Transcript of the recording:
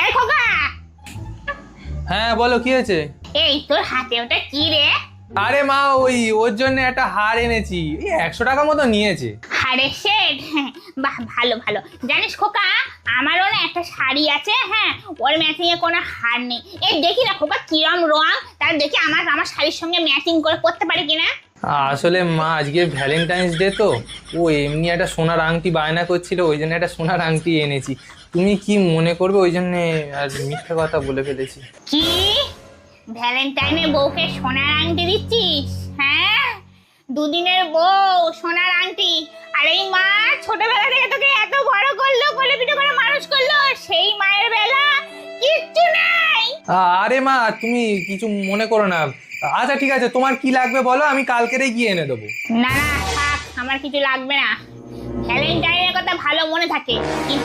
এই খোকা, হ্যাঁ বলো কি হয়েছে? এই তোর হাতে ওটা কি রে? আরে মা ওর জন্য একটা হার এনেছি, এই 100 টাকা মতো নিয়েছে। হাড়ের সেট? বাহ, ভালো ভালো। জানিস খোকা, আমারও না একটা শাড়ি আছে, হ্যাঁ, ওর ম্যাচিং এ কোনো হার নেই। এই দেখি না খোকা কিরম রং, তার দেখি আমার আমার শাড়ির সঙ্গে ম্যাচিং করে পরতে পারি কিনা। আসলে মা আজকে ভ্যালেন্টাইন্স ডে তো, ও এমনি একটা সোনার আংটি বায়না করছিল, ওই জন্য একটা সোনার আংটি এনেছি। তুমি কি মনে করবে ওই জন্য আর মিথ্যে কথা বলে ফেলেছি। কি ভ্যালেন্টাইনে বউকে সোনার আংটি দিচ্ছিস? হ্যাঁ, দুদিনের বউ সোনার আংটি। আর এই মা ছোটবেলা থেকে তোকে এত বড় করলো, কোলে পিঠে করে মানুষ করলো, সেই মায়ের বেলা কিচ্ছু নাই। আরে মা তুমি কিছু মনে করো না। আচ্ছা ঠিক আছে, তোমার কি লাগবে বলো, আমি কালকেরেই গিয়ে এনে দেবো। না না থাক, আমার কিছু লাগবে না। ভ্যালেন্টাইনের কথা ভালো মনে থাকে, কিন্তু